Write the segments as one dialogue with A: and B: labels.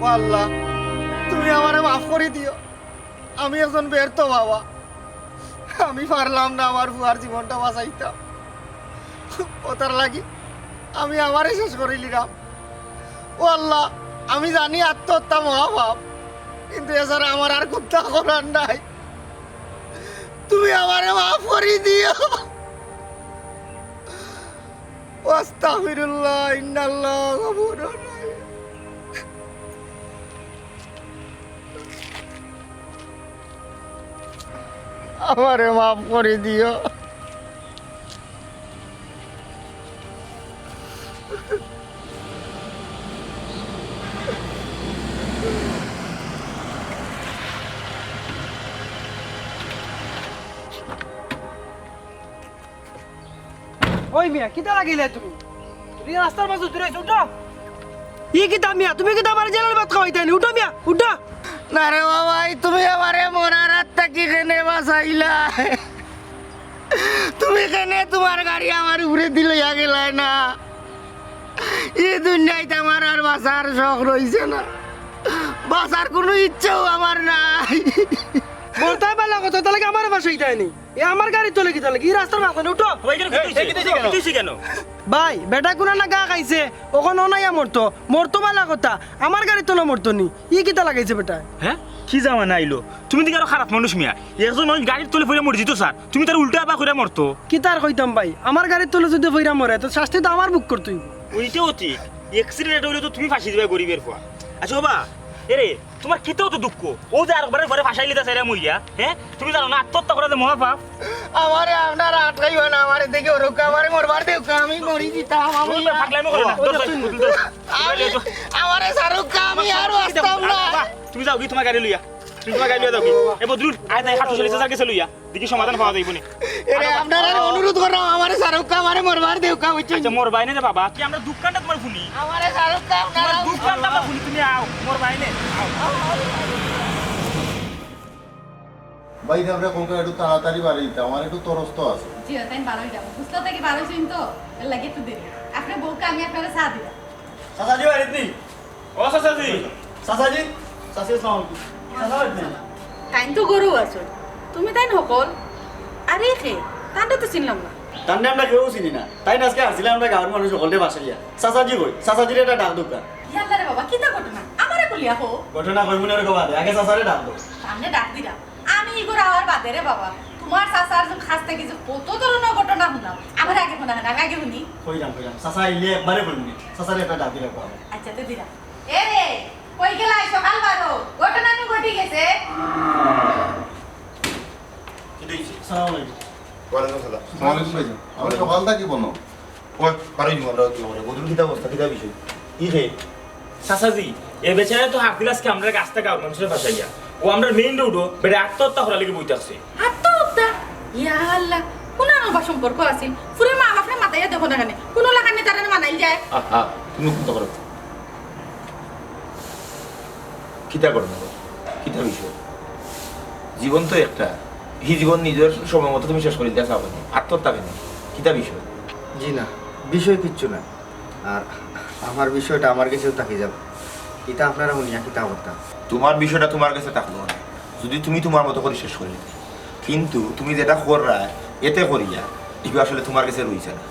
A: ও আল্লাহ, তুমি আমারে মাফ করে দিও। আমি একজন ব্যর্থ বাবা, আমি পারলাম না আমার বুয়ার জীবনটা বাঁচাইতাম। ওটার লাগি আমি আমারে শেষ করে নিলাম। ও আল্লাহ, আমি জানি আত্মহত্যা মহাপাপ, কিন্তু এছাড়া আমার আর কোথা করার নাই। তুমি আমারে মাফ করে দিও। আস্তাগফিরুল্লাহ, ইন্নাল্লাহ গফুরুর রহিম। আমারে মাফ করে দিও।
B: ওই মিয়া কিতা লাগিলে তুমি রাস্তার মাঝে উঠে রয়েছে উঠো ই কিতা মিয়া তুমি কিতা আমার জেলার ভাত খাওয়াইতে নি উঠো মিয়া উঠো
A: না রে বাবা, তুমি আমারে মরার রাত থেকে কেনে বাঁচাইলা? তুমি কেনে তোমার গাড়ি আমার উপরে দিলে গেলাই না? এই দুনিয়াতে আমার আর বাঁচার শখ রইছে না, বাঁচার কোনো ইচ্ছাও আমার নাই।
B: বলতে পারলা কথা তাহলে আমার বাসায় দেয়নি এ আমার গাড়ি চলে কি তাহলে এই রাস্তার মাঝখানে উঠো ভাই বেটা কোনা না গা খাইছে ওখানে অনাইয়া মরতো মরতো বালা কথা আমার গাড়ি তোলা মরতো নি ই কিতা লাগাইছে বেটা
C: হ্যাঁ কি জামানা আইলো? তুমি দিকে আরো খারাপ মানুষ মিয়া, একজন মানুষ গাড়ির তলে ফিরে মরে যেত স্যার, তুমি তার উল্টা আবার করে মরতো।
B: কি তার কইতাম ভাই আমার গাড়ির তোলে যদি ফইরা মরে তো শাস্তি তো আমার বুক করতেই
C: ওইটাও ঠিক, এক্সিডেন্ট হইলে তো তুমি ফাঁসি দিবে গরিবের ফুয়া। আচ্ছা বাবা, এরে তোমার খেতেও তো দুঃখ, ও যে আরেকবারের ঘরে ফাঁসাই লিতা চাইরা মরিয়া, হ্যাঁ তুমি জানো না আত্মহত্যা করা যে মহাপাপ।
A: আমারে আপনারা আটকাইবে না, আমারে দেখে ওরকম আমারে মরবার দেখ, আমি মরি দিতাম। আমি
C: পাগলামি করে না,
A: আমারে শাহরুখ খান, আমি আর বাঁচতাম না।
C: তুমি যাও কি তোমার গাড়ি লইয়া, তুমি তোমার গাড়ি লইয়া যাও কি এ বদরুল আয় তাই 48 হাজার গেছে লইয়া, দেখি সমাধান পাওয়া যাইব নি।
A: এরে আপনারা অনুরোধ করলাম, আমারে শাহরুখ খান আমারে মরবার দেখ।
C: আচ্ছা মোর বাইনে রে বাবা, কি আমরা দোকানটা তোমার শুনি,
A: আমারে শাহরুখ খান
C: তোমার দোকানটা আমরা শুনি, তুমি আও মোর বাইনে আও।
D: বাইরে আমরা কোনটা একটু তাড়াতাড়ি বাড়ি দিতে, আমার একটু তরস্ত আছে।
E: জি তাই বারোই যাবো বুঝতে থেকে বারোই দিন তো এর লাগে একটু দেরি আপনার বউকে আমি আপনারা চা দিলাম
D: চাচাজি বাড়ি নি?
C: ও চাচাজি,
D: চাচাজি, চাচি আসসালামু আলাইকুম।
E: তাই তো গরু আছো তুমি তাই নকল আরে খে তান্ডা তো চিনলাম না
F: তার আমরা কেউ চিনি না, তাই না আজকে আসছিলাম আমরা গাঁৱৰ মানুষ সকলে বাসাইয়া। চাচাজি কই? চাচাজির এটা ডাক দোকান।
E: ইয়াল্লা রে বাবা কিতা ঘটনা আমারে বলিয়া হো
F: ঘটনা কই মনে কবা দে, আগে চাচারে ডাক দো।
E: সামনে ডাক দিলাম আমি ইগোর আওয়ার বাদে রে বাবা তোমার চাচার যে খাস থেকে যে কত ধরনের ঘটনা শুনাম আমার আগে শোনা না আগে শুনি
F: কইরাম চাচা আইলে একবারে বলবি, চাচারে একটা ডাক দিলে কও।
E: আচ্ছা তো দিলাম এ রে কই গেলাই সকাল বারো ঘটনা তো ঘটে গেছে
D: কি দিছি?
F: আসসালামু আলাইকুম।
D: ওয়ালাইকুম আসসালাম। আসসালামু আলাইকুম ভাইজান। আমরা সকালটা কি বনো? ওই পারই নি আমরা কি বলে? বদরুল কিতা অবস্থা, কিতা বিষয়?
C: কি রে চাচাজি, এ বেচারা তো হাক দিলাস কি আমরা রাস্তা গাঁও মানুষের বাসাইয়া, ও আমরা মেইন রোডও বেড়ে আত্মহত্যা করার লেগে বইতে আসছে।
E: আত্মহত্যা ইয়া আল্লাহ কোন বা সম্পর্ক আছিল ফুরে মা বাপরে মাথায় দেখো না কেন কোন লাগানে তারা মানাইল যায়
D: আহা, তুমি কোনটা করো? কিতা করো না? কিতা বিষয়? জীবন তো একটা, এই জীবন নিজের সময় মতো তুমি শেষ করে দিতে চাও না, আত্মহত্যা কেন? কিতা বিষয়?
G: জি না, বিষয় কিচ্ছু না। আর আমার বিষয়টা আমার কাছেও থাকি যাবে, এটা আপনারা উনিয়া কিতা করতাম।
D: তোমার বিষয়টা তোমার কাছে থাকলো না, যদি তুমি তোমার মতো করে শেষ করে দিতে, কিন্তু তুমি যেটা কররা এতে করিয়া এগুলো আসলে তোমার কাছে রয়েছে না।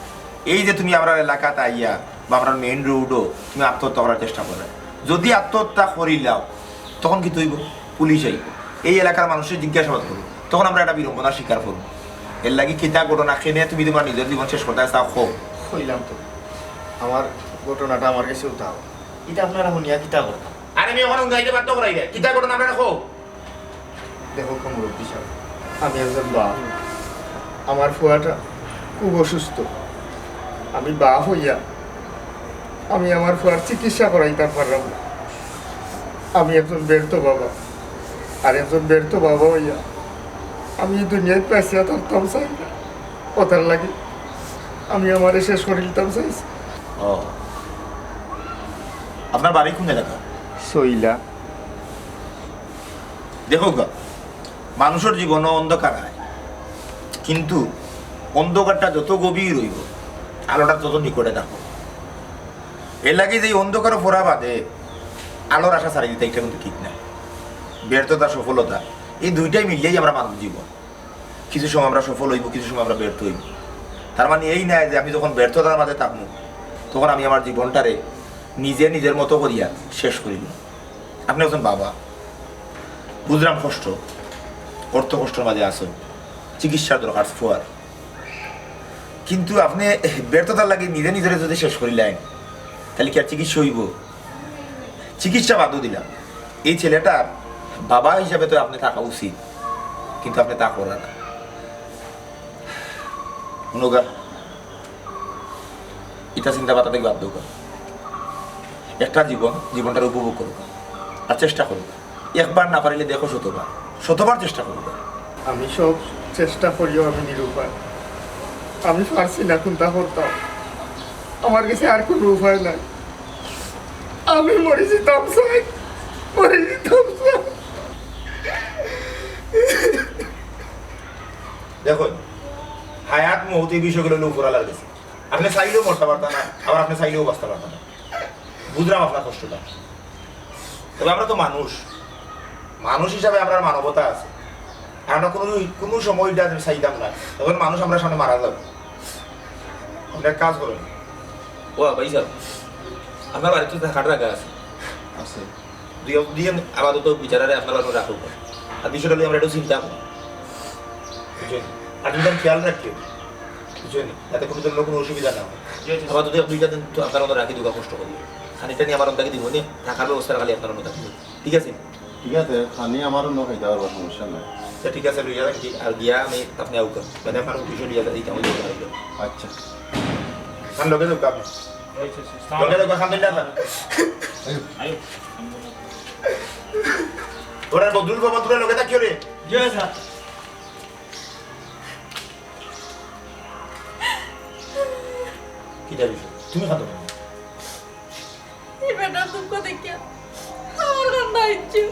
D: এই যে তুমি আমরা এলাকাতে আইয়া বা আমরা মেইন রোডও তুমি আত্মহত্যা করার চেষ্টা করো, যদি আত্মহত্যা করিলাও তখন কি তুই পুলিশ আইব, এই এলাকার মানুষের জিজ্ঞাসাবাদ করবো, তখন আমরা একটা বিড়ম্বনার শিকার করবো। এর লাগি কিতা ঘটনা খেয়ে তুমি তোমার নিজের জীবন শেষ করতে চাও হোক।
G: কইলাম তো আমার ঘটনাটা আমার কাছেও তাও, এটা আপনারা উনিয়া কিতা করতাম।
D: আরে আমি ওখানে গাইতে বাধ্য করাই দেয়, কিতা ঘটনা আমরা হোক।
G: দেখো মুরব্বী সাহেব, আমি একজন বাপ, আমার ফুয়াটা খুব অসুস্থ, আমি বাপ হইয়া আমি আমার ফুয়ার চিকিৎসা করাইতাম পারলাম না। আমি একজন ব্যর্থ বাবা, আর একজন ব্যর্থ বাবা হইয়া আমি দুনিয়ায় পেঁচিয়া থাকতাম চাই না, ওটার লাগে আমি আমার শেষ করে দিতাম চাইছি।
D: ও, আপনার বাড়ি কোন এলাকা?
G: সইলা
D: দেখো গা, মানুষের জীবন অন্ধকার হয়, কিন্তু অন্ধকারটা যত গভীর হইব আলোটা তত নিকটে থাকো। এর লাগে যে অন্ধকার ফোরা বাদে আলোর আশা ছাড়িয়ে দিতে এটা কিন্তু ঠিক না। ব্যর্থতা সফলতা এই দুইটাই মিললেই আমরা মানব জীবন। কিছু সময় আমরা সফল হইব, কিছু সময় আমরা ব্যর্থ হইব। তার মানে এই নয় যে আমি যখন ব্যর্থতার মাঝে থাকবো তখন আমি আমার জীবনটারে নিজের মতো করিয়া শেষ করিব। আপনি একজন বাবা, বুঝলাম কষ্ট, অর্থ কষ্টের মাঝে আসুন, চিকিৎসার দরকার ফুয়ার, কিন্তু আপনি ব্যর্থতার লাগে নিজের যদি শেষ করিলেন তাহলে কি আর চিকিৎসা হইব? চিকিৎসা বাদও দিলাম, এই ছেলেটার বাবা হিসাবে তো আপনি থাকা উচিত, কিন্তু আপনি তা করেন না। মনোগা এটা চিন্তা ভাবনা থেকে বাধ্য কর। একটা জীবনটার উপভোগ করুক আর চেষ্টা করুক। একবার না পারিলে দেখো শতবার চেষ্টা করুক।
G: আমি সব চেষ্টা করিও আমি নিরুপায়। আমি পারছি না কোনটা করতাম, আমার কাছে আর কোনো উপায় নাই। আমি মরে যেতাম চাই, মরে যেতাম চাই।
D: দেখুন হায়াত মহতি বিষয়গুলো উপরা লাগতেছে। আপনি চাইলেও মরতে পারতেন না, আবার আপনি চাইলেও বাঁচতে পারতেন না। বুঝলাম আপনার কষ্টটা, তবে আমরা তো মানুষ হিসাবে আমরা মানবতা আছে। আমরা কোনো সময়টা চাইতাম না, তখন মানুষ আমরা সামনে মারা যাবো। আপনি এক কাজ করেন, ও ভাই স্যার আপনার বাড়িতে থাকার জায়গা আছে দিয়ে আপাতত বিচারারে আপনার বাড়ি রাখুক। আর বিষয়টা আমরা একটু চিন্তা করি, বুঝছেন? আর দুজন খেয়াল রাখতেন, বুঝছেন, যাতে কোনো অসুবিধা না হয়। আপাতত 2 দিন তো আপনার মতো রাখি দুঃখ কষ্ট করি, খানিটা নিয়ে আমার অন্যকে দিব নি, থাকার ব্যবস্থা খালি আপনার অন্য থাকবে, ঠিক আছে?
H: ঠিক আছে, খানি আমার অন্য খাইতে পারবো, সমস্যা নাই।
D: ঠিক আছে, লইয়া রাখি আর গিয়া আমি আপনি আউক মানে আপনার অফিসে লিয়া দিই কেমন লাগলো।
H: আচ্ছা
D: খান লগে যাও আপনি লগে যাও, খান দিন না ওরা বদুল বাবা তোরা লগে থাকিও রে।
B: জয় স্যার।
D: কি দাবি তুমি খাতো না?
E: এই বেটার দুঃখ দেখিয়া আমার কান্না হচ্ছে।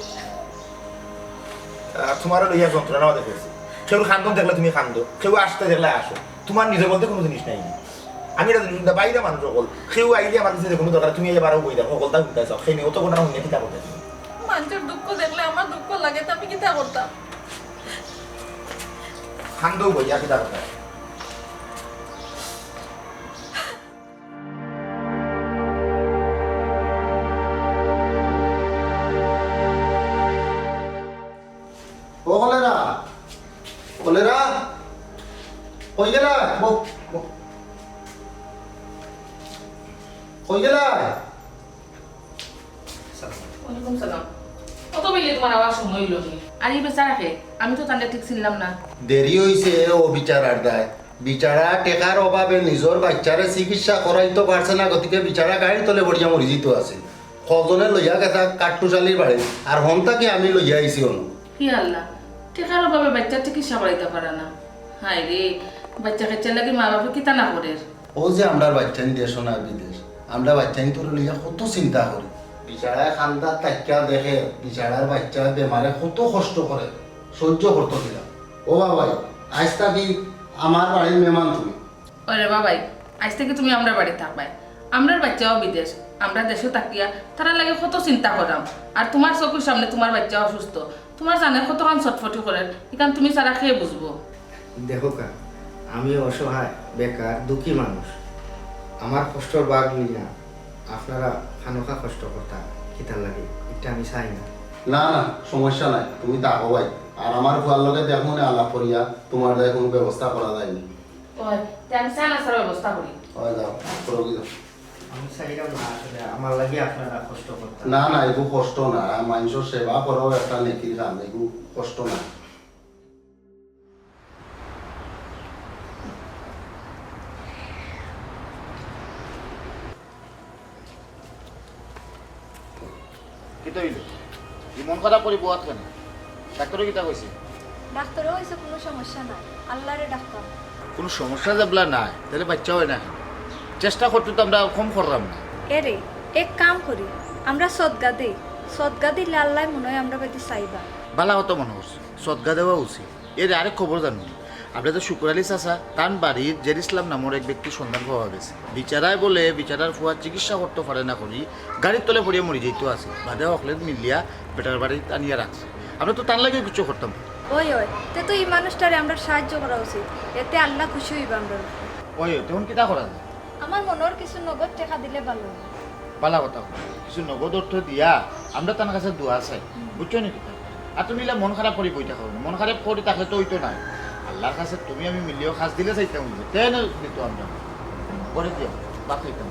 D: তোমারও লইয়া যন্ত্রণা আমাদের হয়েছে। কেউ খান্দন দেখলে তুমি খান্দো, কেউ আসতে দেখলে আসো, তোমার নিজের বলতে কোনো জিনিস নাই। আমি এটা জিনিস বাইরে মানুষ সকল কেউ আইলে আমার কাছে কোনো দরকার তুমি এবারও বই দেখো সকলটা শুনতে চাও, সেই নিয়ে তো কোনো শুনে কিতা করতে তুমি
E: মানুষের দুঃখ দেখলে আমার দুঃখ লাগে, তো আমি কিতা করতাম?
D: খান্দো বইয়া কিতা করতে।
H: ও কলেরা, কলেরা কই গেলা? কই গেলা?
I: ওয়ালাইকুম সালাম। কত বেলে তোমার আওয়াজ সময় হইল নি? আর এই বেচারাকে আমি তো তাহলে ঠিক ছিলাম না।
H: দেরি হইছে ও বিচারার দায়। বিচারা টেকার অভাবে নিজের বাচ্চারে চিকিৎসা করাইতে পারছে না, গতিকে বিচারা গাড়ি তলে বড়িয়া মরি যেত আছে। কজনে লইয়া গেছা কাঠটুশালির বাড়ি, আর হন্তাকে আমি লইয়া আইছি অনু।
I: হি আল্লাহ, টেকার অভাবে বাচ্চা চিকিৎসা করাইতে পারে না। হায় রে, বাচ্চা কাচ্চা লাগে মা বাবা কিতা না করে।
H: ও যে আমরা বাচ্চান দেশ না বিদেশ, আমরা বাচ্চান তোর লইয়া কত চিন্তা করি। বিচারায় খান্দার তাক্কা দেখে বিচারার বাচ্চা বেমারে কত কষ্ট করে, সহ্য করতে দিলাম। ও বাবাই, আজ থাকি আমার বাড়ির মেহমান তুমি।
I: ওরে বাবাই, আজ থেকে তুমি আমরা বাড়ি থাকবাই। আমরার বাচ্চাও বিদেশ, আমরা দেশে থাকিয়া তারা লাগে কত চিন্তা করাম। আর তোমার চোখের সামনে তোমার বাচ্চা অসুস্থ, তোমার জানে কতক্ষণ ছটফটি করে, এখান তুমি সারা খেয়ে বুঝবো।
J: দেখো কা, আমি অসহায়, বেকার, দুঃখী মানুষ। আমার কষ্টর বাঘ নিয়া আপনারা খানোখা কষ্ট করতাম, কিতার লাগে এটা আমি চাই না।
H: না না, সমস্যা নাই, তুমি থাকো ভাই। আর আমার ফুয়ার লগে দেখো না আলাপ করিয়া তোমার দায় কোনো ব্যবস্থা করা যায়নি।
I: ওই, তে আমি চাই না সারা ব্যবস্থা করি।
H: হয় যাও, করো কি যাও।
J: আমি চাইলাম না, আসলে আমার লাগে আপনারা কষ্ট করতাম।
H: না না, এগু কষ্ট না, মানুষের সেবা করো একটা নেকির কাম, এগু কষ্ট না।
F: কিতা হইল? মন খারাপ করি বোয়াত কেন? ডাক্তারে কিতা কইছে?
K: ডাক্তারও হয়েছে কোনো সমস্যা নাই, আল্লাহরে ডাক্তার।
F: কোনো সমস্যা যাবলা নাই, তাহলে বাচ্চা হয় না। চেষ্টা করতে তো আমরা কম করলাম না।
K: এরে এক কাম করি, আমরা সদগা দেই, সদগা দিলে আল্লাহ মনে হয় আমরা বেদি চাইবা।
F: বালা হতো মানুষ সদগা দেওয়া উচিত। এর আরেক খবর জানো,
H: আমরা তো শুকুর আলী চাচা তার বাড়ির জের ইসলাম নামের এক ব্যক্তির সন্ধান পাওয়া গেছে। বিচারায় বলে বিচারার ফুয়ার চিকিৎসা করতে পারে না করি গাড়ির তলে পড়িয়ে মরি যেত আছে, বাদে হকলে মিলিয়া বেটার বাড়ি আনিয়া রাখছে। আমরা তো তার লাগে কিছু করতাম।
K: ওই ওই তে তো এই মানুষটারে আমরা সাহায্য করা উচিত, এতে আল্লাহ খুশি হইবা আমরা।
H: ওই তখন কিতা করা যায়?
K: আমার মনের কিছু নগদ টাকা দিলে ভালো হবে।
H: পালা কথা কিছু নগদ অর্থ দিয়া আমরা তার কাছে দোয়া চাই, বুঝছো নি? আর তুমি মন খারাপ করি বই থাকো, মন খারাপ করি থাকলে তো ওইতো নাই। আল্লাহর কাছে তুমি আমি মিলিয়েও খাস দিলে চাইতাম, তেন দিত আমরা করে দিও বাদ খাইতাম।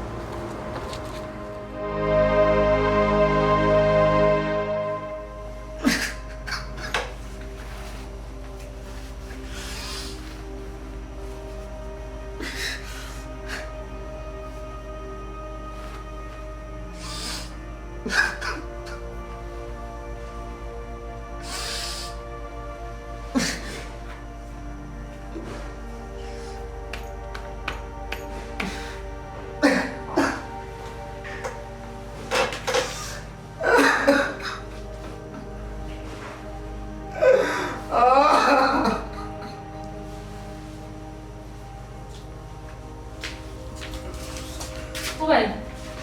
I: ও ভাই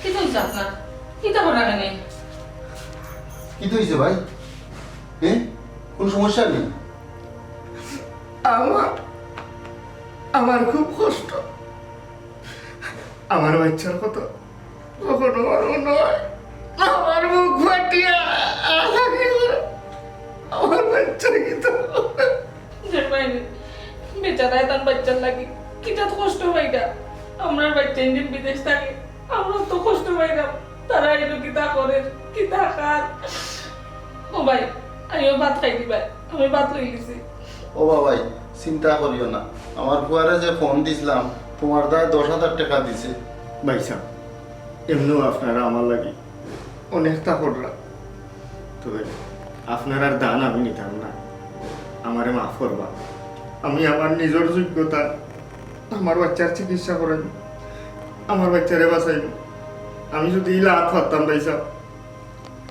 I: কি চলছে আপনার? কি তো করা নেই?
H: কি তো হয়েছে ভাই? কোন সমস্যা নেই?
G: আমার খুব কষ্ট। আমার বাচ্চার কথা কখনো আমার মনে হয় আমার মুখ ফাটিয়া আমার বাচ্চা কিন্তু
I: বেচারায় তার বাচ্চার লাগে কিটা তো কষ্ট পাই না। আমার বাচ্চা ইন্ডিয়ান বিদেশ থাকে, আমরা তো কষ্ট পাই না। তারা এলো কিতা করে কিতা খার। ও ভাই আমিও ভাত খাই দিবা, আমি ভাত লই গেছি।
H: ও বাবাই চিন্তা করিও না, আমার ফুয়ারে যে ফোন দিছিলাম তোমার দায় 10,000 টাকা দিছে।
G: ভাইসা এমনিও আপনারা আমার লাগে অনেক তাকড়রা, তবে আপনার আর দান আমি নিতাম না। আমারে মাফ করবা। আমি আমার নিজের যোগ্যতা আমার বাচ্চার চিকিৎসা করেন, আমার বাচ্চারে বাঁচাইব। আমি যদি ইলাহাত পারতাম ভাইসা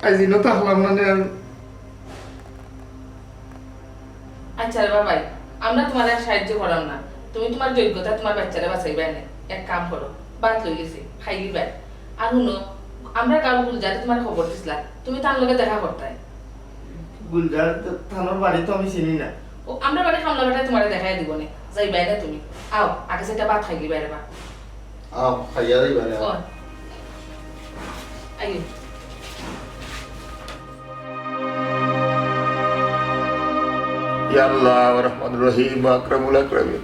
G: আজ দিনও তাহলাম না আমি।
I: আচ্ছা রে ভাই, আমরা তোমার আর সাহায্য করাম না। তুমি তোমার যোগ্যতা তোমার বাচ্চারা বাঁচাইবে না। এক কাম করো, ভাত লই গেছি খাই দিবা। আর শুনো, আমরা কারো গুলজারে তোমার খবর দিছিলাম, তুমি তার লগে দেখা করতে।
G: গুলজার থানার বাড়ি তো আমি চিনি না।
I: ও আমরা বাড়ি খামলা বেটা তোমার দেখাই দিব না। যাইবাই না তুমি, আও আগে সেটা ভাত খাই দিবা রে বা।
H: খাইয়া দিবা রে।
I: ও আইও।
D: ইয়া আল্লাহ রহমান রহিম আকরামুল আকরামিন,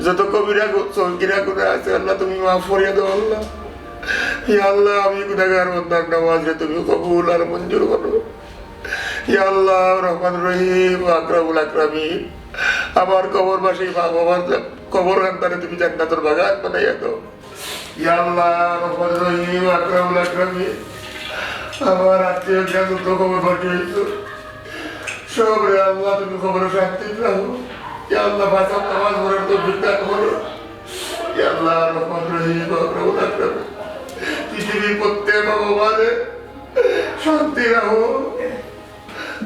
D: যত কবিরা সগীরা গুনাহ আছে আল্লাহ তুমি মাফ করিয়া দাও আল্লাহ। ইয়া আল্লাহ আমি গুনাহগার বান্দার নামাজ রে তুমি কবুল আর মঞ্জুর করো। ইয়া আল্লাহ রহমান রহিম আকরামুল আকরামিন, আমার কবরবাসী মা বাবার কবর গান্তারে তুমি জান্নাতের বাগান বানাইয়া দাও। ইয়া আল্লাহ রহমান রহিম আকরামুল আকরামিন, আমার আত্মীয় জ্ঞান তো কবরবাসী হইতো সব রে আল্লাহ তুমি খবরে শান্তি রাখো। ইয়া আল্লাহ বাঁচাও, নামাজ পড়ার তো বিদাত করো। ইয়া আল্লাহ রহমান রহিম আকরামুল আকরামিন, পৃথিবীর প্রত্যেক বাবা-মারে শান্তি রাখো।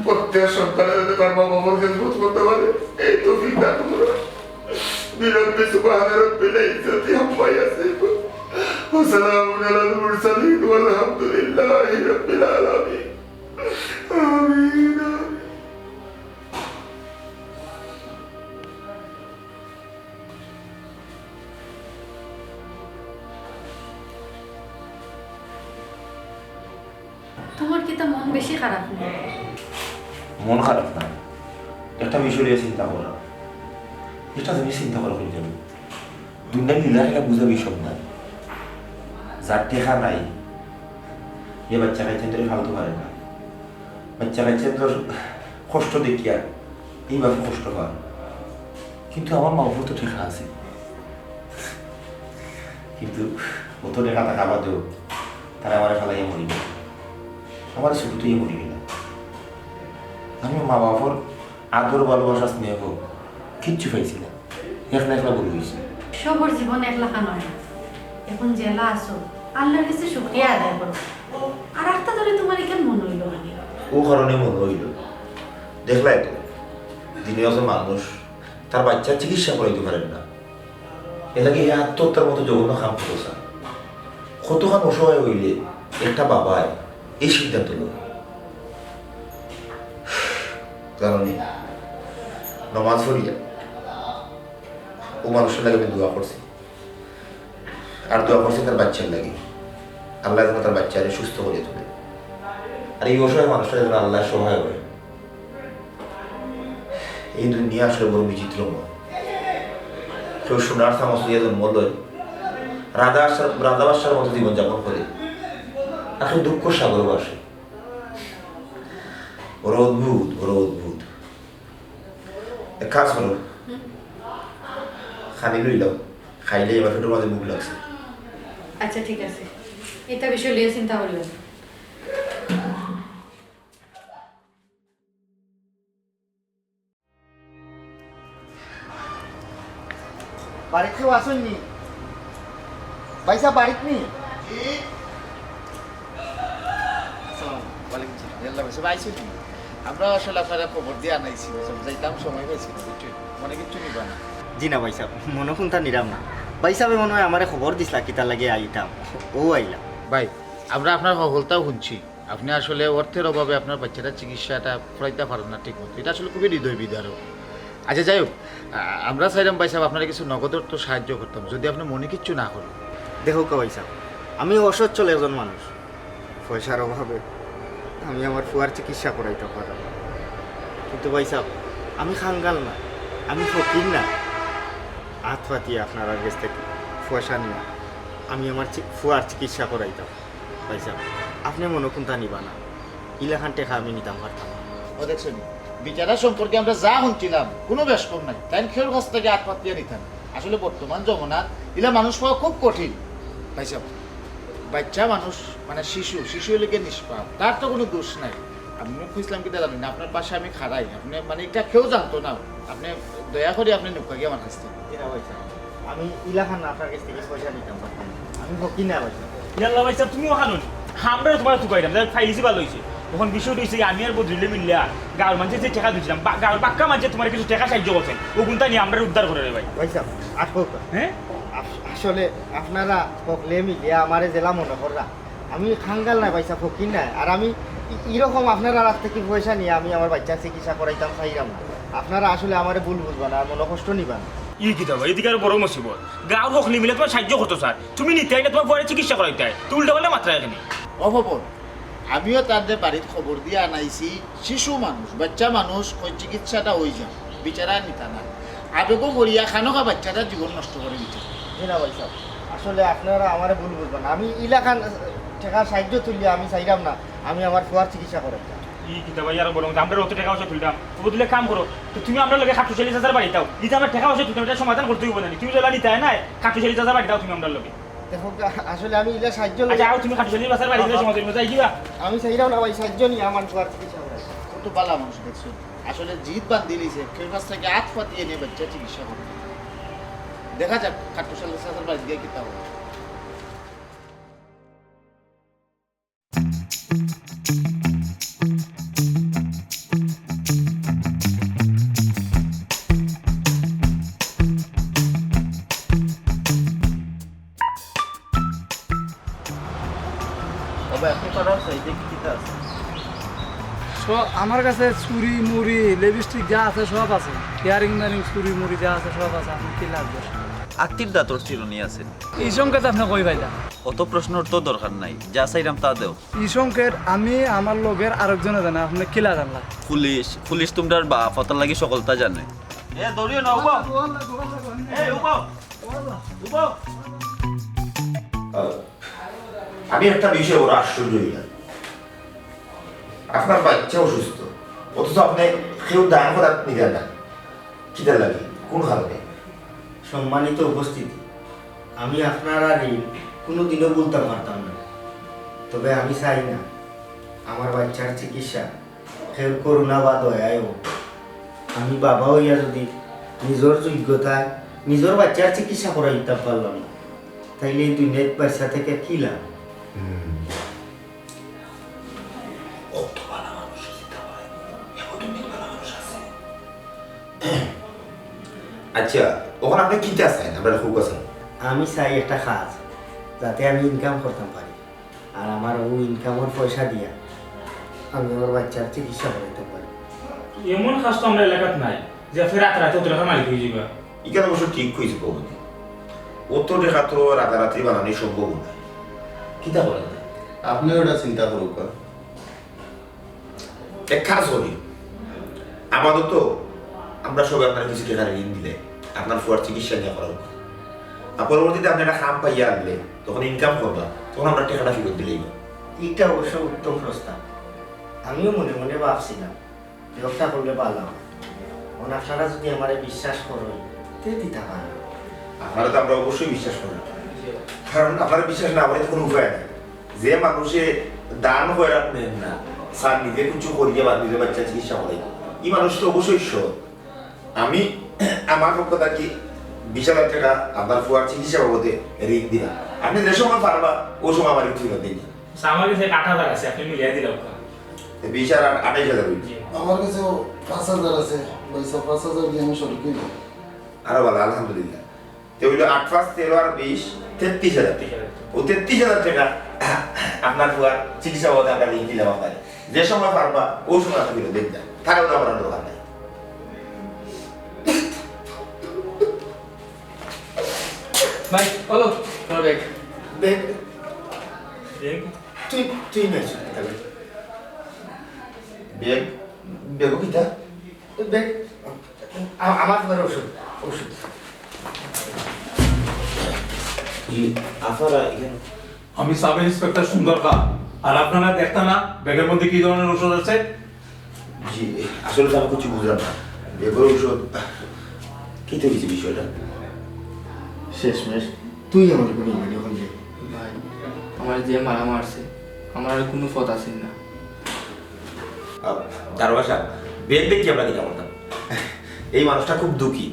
D: প্রত্যেক সন্তানের যাতে তার বাবা মার খেদমত করতে পারে এই তৌফিক দান করো। বিরব্বি সুবহান রাব্বিল ইজ্জাতি আম্মা ইয়াসিফুন ওয়া সালামুন আলাল মুরসালিন ওয়াল হামদুলিল্লাহি রাব্বিল আলামিন। আমিন।
K: তোমার কি তা মন বেশি খারাপ নেই?
D: মন খারাপ না, একটা বিষয় নিয়ে চিন্তা করা। এটা তুমি চিন্তা করা করে যাবে দুনিয়ার লীলা খেলা বুঝা বিষয় না। যার টেকা নাই এ বাচ্চা কাচ্চা ধরে ফালতে পারে না। বাচ্চা কাচ্চা তোর কষ্ট দেখিয়া এইভাবে কষ্ট পায়, কিন্তু আমার মা বাবু তো টেকা আছে, কিন্তু অত টেকা টাকা বাদেও তারা আমার ফেলাইয়া মরিবে, আমার শুধুতেই মরিবে না। আমি মা বাবার আদর ভালোবাসা স্নেহ কিচ্ছু পাইছি না, একলা একলা বলে হয়েছি।
L: সবর জীবন একলা নয় না, এখন জেলা আসো আল্লাহর কাছে শুকরিয়া আদায় করো। আর একটা ধরে তোমার এখানে মন হইল
D: ও কারণে মনে হইল, দেখলাই তো দিনে আছে মানুষ তার বাচ্চার চিকিৎসা করাইতে পারেন না, এলাকে এই আত্মহত্যার মতো জঘন্য কাম করো স্যার। কতখান অসহায় হইলে একটা বাবায় এই সিদ্ধান্ত নেয়। কারণে নমাজ পড়িয়া ও মানুষের লাগে আমি দোয়া করছি, আর দোয়া করছি তার বাচ্চার লাগে আল্লাহ যেন তার বাচ্চারে সুস্থ করে তোলে, আর এই অসহায় মানুষটা যেন আল্লাহ সহায় হয়। এই দুনিয়া আসলে বড় বিচিত্রময়। কেউ সোনার চামচ দিয়ে জন্ম লয়, রাধা বাসার মতো জীবনযাপন করে, আর কেউ দুঃখ সাগর বাসে। বড় অদ্ভুত, বড় অদ্ভুত। এক কাজ করো, খানি লইলাম, খাইলে এবার ফেটোর মাঝে মুখ লাগছে।
L: আচ্ছা ঠিক আছে, এটা বিষয় লিয়ে চিন্তা করলেন।
A: বাড়িতে কেউ আসেননি? ভাইসা বাড়িতে নি?
G: আমরা আসলে আপনারা খবর দিয়ে আনাইছি, যাইতাম সময় পাইছি না, বুঝছেন? মনে কিচ্ছু নিবা না।
A: জি না ভাই সাহেব, মনে কোনটা নিরাম না। ভাই সাহেব মনে হয় আমার খবর দিসলা কিতা লাগে আইতাম, ও আইলাম।
G: ভাই আমরা আপনার সফলতাও শুনছি, আপনি আসলে অর্থের অভাবে আপনার বাচ্চাটার চিকিৎসাটা করাইতে পারেন না ঠিক মতো, এটা আসলে খুবই হৃদয় বিদারক। আচ্ছা যাই হোক, আমরা চাইলাম ভাই সাহেব আপনারা কিছু নগদ অর্থ সাহায্য করতাম, যদি আপনি মনে কিচ্ছু না করেন।
A: দেখো কা ভাই সাহেব, আমি অসচ্ছল একজন মানুষ, পয়সার অভাবে আমি আমার ফুয়ার চিকিৎসা করাইতে পারলাম না। কিন্তু ভাই সাহেব আমি খাঙ্গাল না, আমি ফকির না। হাত পাতিয়ে আপনার কাছ থেকে পয়সা নিয়ে আমি আমার ফুয়ার চিকিৎসা করাইতাম। ভাই সাহেব আপনি মনে কোনটা নিবা না, ইলাখান টেকা আমি নিতাম পারতাম না।
G: ও দেখছেন, বিচারা সম্পর্কে আমরা যা শুনছিলাম কোনো বেশ কম নাই, তাই খেয়ের কাছ থেকে আত্মহত্যা নিতাম। আসলে বর্তমান জমানাত ইলা মানুষ পাওয়া খুব কঠিন। ভাই সাহেব বাচ্চা মানুষ মানে শিশু লেগে নিষ্পাপ, তার তো কোনো দোষ নাই। আপনি খুঁজলাম কিনা জানেন, আপনার পাশে আমি খাড়াই, আপনি মানে এটা কেউ জানতো না, আপনি দয়া করে আপনি নুকা গিয়ে আমার কাছ থেকে।
A: ভাই সাহেব আমি ইলাখান আপনার কাছ থেকে পয়সা নিতাম পারতাম না, আমি ফকির না ভাই সাহেব।
C: ইয়াল্লা ভাই সাহেব তুমিও খানো আমরা তোমার তুকাইলাম, ফাইলিছি ভালো হয়েছে। তখন বিষয় হয়েছে আমি আর বদলিলে মিললে গাঁর মানুষের যে টাকা দিয়েছিলাম, গাঁর বাক্কা মানুষে তোমার কিছু টাকা সাহায্য করছেন, ও গুণটা নিয়ে আমরা উদ্ধার করে রে ভাই।
A: ভাই সাহেব আটক,
C: হ্যাঁ
A: আসলে আপনারা ফকলে মিলিয়ে আমারে জেলা মনে কররা, আমি খাঙ্গাল নাই ভাই সাহেব, ফকির নাই। আর আমি এরকম আপনারা রাত থেকে পয়সা নিয়ে আমি আমার বাচ্চার চিকিৎসা করাইতাম চাইলাম না। আপনারা আসলে আমারে ভুল বুঝবা না, আর মনে কষ্ট নিবা না।
C: ই কি দেবো এদিকে আর বড় মুসিবত, গাঁর হকলি মিলে তোমার সাহায্য করতো স্যার, তুমি নিতে না তোমার পরে চিকিৎসা করাইতে হয়, তুই উল্টা পাল্টা মাত্রা এখানে।
G: অভবন আমিও তাদের বাড়ির খবর দিয়ে আনাইছি, শিশু মানুষ বাচ্চা মানুষ ওই চিকিৎসাটা হয়ে যায়, বিচারা নিতা না আবেগও করিয়া খানোকা বাচ্চাটার জীবন নষ্ট করে দিচ্ছে।
A: না ভাই সাহেব আসলে আপনারা আমারে ভুল বুঝবা না, আমি ইলাকান টাকার সাহায্য তুললে আমি চাইলাম না, আমি আমার ফুয়ার চিকিৎসা করাইতাম।
C: ই কি দেবো আর বলো আমরা অত টাকা পয়সা তুলতাম, ও তুলে কাম করো, তো তুমি আমরা লগে ৪৭,০০০ বাড়ি দাও, ইটা আমার টাকা পয়সা তুলতাম, এটা সমাধান করতে হইব না, তুমি জেলা নিতে হয় না ৪৭,০০০ বাড়ি দাও তুমি আমরা লগে।
A: দেখো আসলে আমি ইলা সাহায্য
C: আচ্ছা আর তুমি ৪৭,০০০ বাড়ি দিলে সমাধান করতে যাই
A: আমি চাইলাম না ভাই সাহায্য নিয়ে আমার ফুয়ার চিকিৎসা করাইতাম।
G: কত বালা মানুষ দেখছো, আসলে জিদ বান্ধি দিয়েছে, কেউ কাছ থেকে হাত পাতিয়ে নিয়ে বাচ্চা চিকিৎসা করে। দেখা যাক ৪৭,০০০ বাড়ি দিয়ে কিতা হবে।
B: আমার কাছে চুরি মুড়ি লিপস্টিক যা আছে সব আছে, ইয়ারিং মারিং চুরি মুড়ি যা আছে সব আছে, আমি কি লাগবে?
M: আত্মীর দাঁতর চিরুনি আছে।
B: এই সংকেত আপনি কই পাইলা?
M: অত প্রশ্নর তো দরকার নাই, যা চাইলাম তা দেও।
B: এই সংকেত আমি আমার লগের আরেকজনে জানে, আপনি কিলা জানলা?
M: পুলিশ তোমরার বা ফতার লাগি সকলতা জানে। এ দৌড়িও না উবা, এ উবা উবা।
D: আমি একটা বিষয় ওরা আশ্চর্য হইলাম, আপনার বাচ্চা অসুস্থ অথচ আপনি কেউ দান করার নিলেন না, কিদার লাগে কোন কারণে?
H: সম্মানিত উপস্থিতি, আমি আপনার আর কোনোদিনও বলতে পারতাম না, তবে আমি চাই না আমার বাচ্চার চিকিৎসা কেউ করুণা বা দয়ায় হোক। আমি বাবা হইয়া যদি নিজের যোগ্যতায় নিজের বাচ্চার চিকিৎসা করাইতে পারলাম না, তাইলে এই দুনিয়ার বাচ্চা থেকে কি লাভ?
D: আচ্ছা ওখানে আপনি কিতা চাইন আমরা খুব আছেন
J: আমি চাই একটা কাজ যাতে আমি ইনকাম করতাম পারি আর আমার ও ইনকামের পয়সা দিয়া আমি আমার বাচ্চার চিকিৎসা করাইতে পারি।
C: এমন কাজ তো আমরা এলাকাত নাই যে ফেরাত রাতে তোর মালিক হয়ে যাবে।
D: এখানে অবশ্য ঠিক হয়েছে প্রভৃতি অত দেখা তো রাতারাতি বানানি সম্ভব নয় কিতা করেন
H: আপনি ওটা চিন্তা করুক
D: এক কাজ করি আমাদের তো আমরা সবাই আপনার কিছু টাকা ঋণ দিলে আপনার ফুয়ার চিকিৎসা নিয়ে করা হোক আর পরবর্তীতে আপনি একটা খাম পাইয়া আনলে তখন ইনকাম করবা তখন আমরা টাকাটা ফেরত দিলেই
J: এটা অবশ্য উত্তম প্রস্তাব। আমিও মনে মনে ভাবছিলাম ব্যবসা করলে পারলাম আপনারা যদি আমার বিশ্বাস করেন তে দিতে পারেন।
D: আপনারা তো আমরা অবশ্যই বিশ্বাস করি কারণ আপনারা বিশ্বাস না আমাদের কোনো উপায় নেই যে মানুষে দান করে আপনি না স্যার নিজে কিছু করিয়ে বা নিজের বাচ্চা চিকিৎসা করে এই মানুষ তো অবশ্যই সৎ। আমি আমার পক্ষ থাকি 20,000 টাকা আপনার ফুয়ার চিকিৎসা বাবদে ঋণ দিলাম আপনি যে সময় পারবা ও সময় আমার একটু দিন
C: আমার কাছে 8,000 আছে আপনি মিলিয়ে দিলাম
D: 20 আর 28,000 হয়েছে
H: আমার কাছে 5,000 আছে পয়সা 5,000 দিয়ে আমি শুরু করি
D: আরো ভালো আলহামদুলিল্লাহ তো হইলো 8 5 13 আর 20 33,000 টাকা ও 33,000 টাকা আপনার ফুয়ার চিকিৎসা বাবদে আমরা ঋণ দিলাম আপনার যে সময় পারবা ও সময় আপনি দেখবেন টাকাও তো আমার দরকার নাই
B: ভাই বলো তোমার ব্যাগ
J: দেখ তুই তুই না তবে
D: বেগ বেগো কিটা
J: দেখ আমার ঘরে ওষুধ ওষুধ
D: জি আপনারা এখানে
N: আমি সাব ইন্সপেক্টর সুন্দর খা আর আপনারা দেখতা না ব্যাগের মধ্যে কি ধরনের ওষুধ আছে?
D: জি আসলে তো আমি কিছু বুঝলাম না বেগের ওষুধ কি তো কিছু বিষয়টা
J: শেষমেশ তুই আমার কোনো মানে হল যে
B: ভাই আমার যে মারা মারছে আমার আর কোনো পথ আছে না।
D: দারোগা সাহেব বেগ দেখি আমরা কি করতাম এই মানুষটা খুব দুঃখী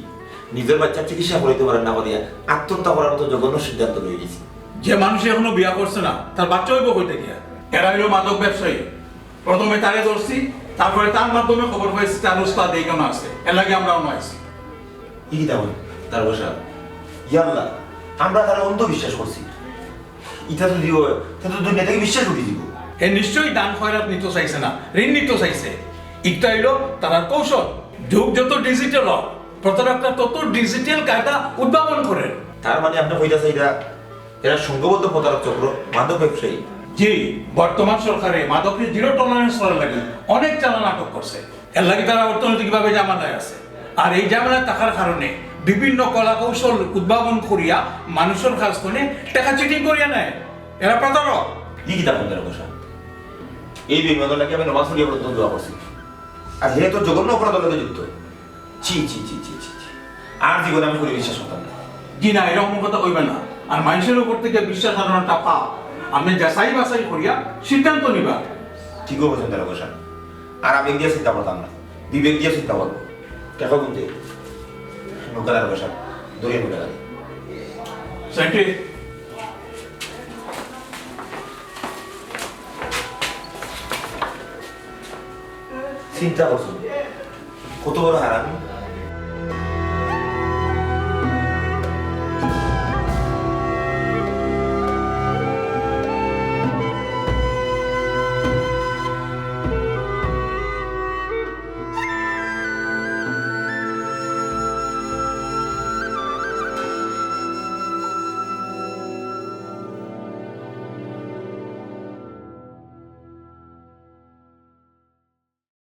D: নিজের বাচ্চার চিকিৎসা করাইতে পারেন না বলিয়া আত্মহত্যা করার মতো জঘন্য সিদ্ধান্ত লয়ে গেছি।
N: যে মানুষ এখনো বিয়া করছে না তার বাচ্চা হইব কইতে গিয়া এরা হইল মাদক ব্যবসায়ী। প্রথমে তারে ধরছি তারপরে তার মাধ্যমে খবর পাইছি তার উস্তাদ এই কেন আছে এর লাগে আমরা অনাইছি।
D: কি তেমন দারোগা সাহেব ইয়াল্লাহ আমরা তারা অন্ধবিশ্বাস করছি এটা তো দিও তা তো দুনিয়া থেকে বিশ্বাস উঠে দিব
N: এ নিশ্চয়ই দান খয়রাত নিতে চাইছে না ঋণ নিতে চাইছে। একটা হইল তার কৌশল যুগ যত ডিজিটাল হয় প্রতারকরা তত ডিজিটাল কায়দা উদ্ভাবন করেন।
D: তার মানে আপনি কইতাছে এরা সংঘবদ্ধ প্রতারক চক্র মাদক ব্যবসায়ী।
N: জি বর্তমান সরকারে মাদকের জিরো টলারেন্স করার লাগে অনেক চালান আটক করছে এর লাগে তারা অর্থনৈতিকভাবে জামালায় আছে আর এই জামালায় থাকার কারণে বিভিন্ন কলা কৌশল উদ্ভাবন করিয়া মানুষের কাছ থেকে টাকা চিটিং করিয়া নেয় এরা প্রতারক।
D: কি কিতাব বন্ধের কথা এই বিমানের লাগে আমি নমাজ পড়িয়া প্রথম দোয়া করছি আর হে তো জঘন্য অপরাধের লগে যুক্ত ছি ছি ছি ছি ছি আর জীবনে আমি করে বিশ্বাস করতাম না।
N: জি না এরকম কথা কইবে না আর মানুষের উপর থেকে বিশ্বাস হারানোটা পাপ। আপনি যাচাই বাছাই করিয়া সিদ্ধান্ত নিবা।
D: ঠিকও বলছেন তার কথা আর আবেগ দিয়ে চিন্তা করতাম না বিবেক দিয়ে চিন্তা করবো টাকা গুনতে নৌকার বসা দরিয়া নৌকা
N: সেক্রেটারি
D: চিন্তা করছেন কত বড় হারামি